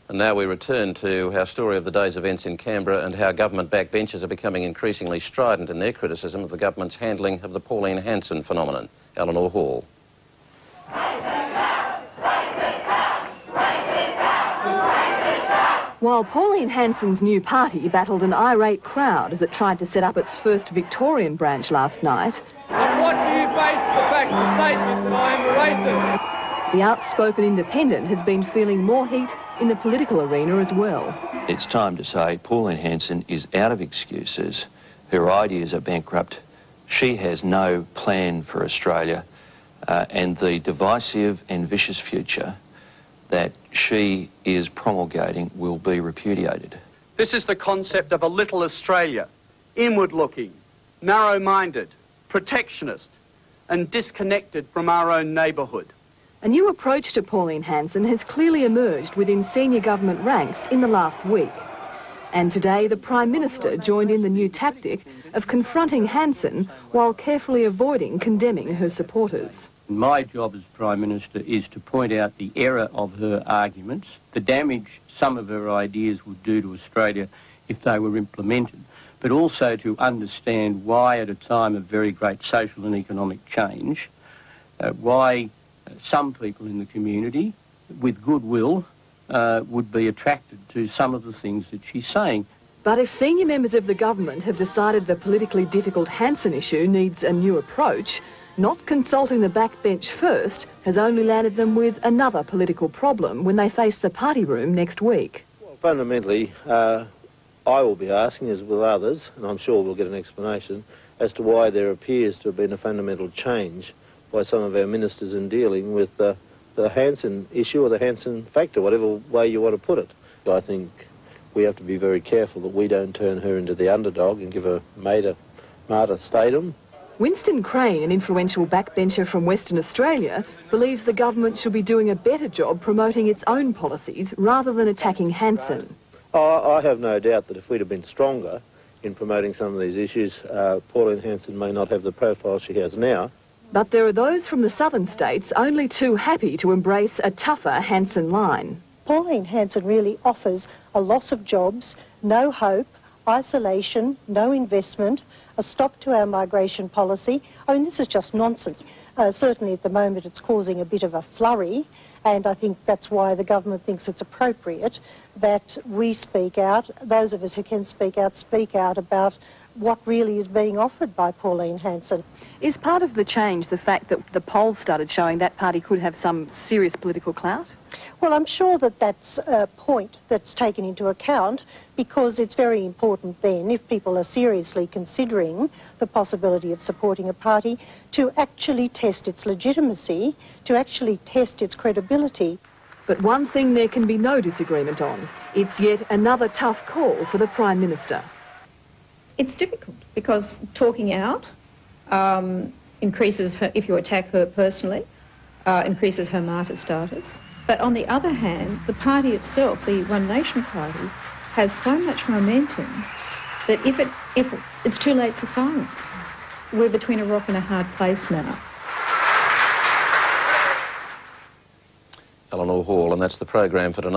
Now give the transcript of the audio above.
And now we return to our story of the day's events in Canberra and how government backbenchers are becoming increasingly strident in their criticism of the government's handling of the Pauline Hanson phenomenon. Eleanor Hall. While Pauline Hanson's new party battled an irate crowd as it tried to set up its first Victorian branch last night... On what do you base the factual statement that I am a racist? The outspoken independent has been feeling more heat in the political arena as well. It's time to say Pauline Hanson is out of excuses. Her ideas are bankrupt. She has no plan for Australia, and the divisive and vicious future that she is promulgating will be repudiated. This is the concept of a little Australia, inward-looking, narrow-minded, protectionist and disconnected from our own neighbourhood. A new approach to Pauline Hanson has clearly emerged within senior government ranks in the last week. And today the Prime Minister joined in the new tactic of confronting Hanson while carefully avoiding condemning her supporters. My job as Prime Minister is to point out the error of her arguments, the damage some of her ideas would do to Australia if they were implemented, but also to understand why at a time of very great social and economic change, why some people in the community with goodwill would be attracted to some of the things that she's saying. But if senior members of the government have decided the politically difficult Hanson issue needs a new approach, not consulting the backbench first has only landed them with another political problem when they face the party room next week. Well, fundamentally, I will be asking, as will others, and I'm sure we'll get an explanation, as to why there appears to have been a fundamental change by some of our ministers in dealing with the Hanson issue or the Hanson factor, whatever way you want to put it. I think we have to be very careful that we don't turn her into the underdog and give her martyrdom. Winston Crane, an influential backbencher from Western Australia, believes the government should be doing a better job promoting its own policies rather than attacking Hanson. I have no doubt that if we'd have been stronger in promoting some of these issues, Pauline Hanson may not have the profile she has now. But there are those from the southern states only too happy to embrace a tougher Hanson line. Pauline Hanson really offers a loss of jobs, no hope, isolation, no investment, a stop to our migration policy. I mean, this is just nonsense. Certainly at the moment it's causing a bit of a flurry, and I think that's why the government thinks it's appropriate that we speak out, those of us who can speak out about what really is being offered by Pauline Hanson. Is part of the change the fact that the polls started showing that party could have some serious political clout? Well, I'm sure that that's a point that's taken into account, because it's very important then, if people are seriously considering the possibility of supporting a party, to actually test its legitimacy, to actually test its credibility. But one thing there can be no disagreement on. It's yet another tough call for the Prime Minister. It's difficult because talking out increases her, if you attack her personally, increases her martyr status. But on the other hand, the party itself, the One Nation Party, has so much momentum that if it's too late for silence. We're between a rock and a hard place now. Eleanor Hall, and that's the program for tonight.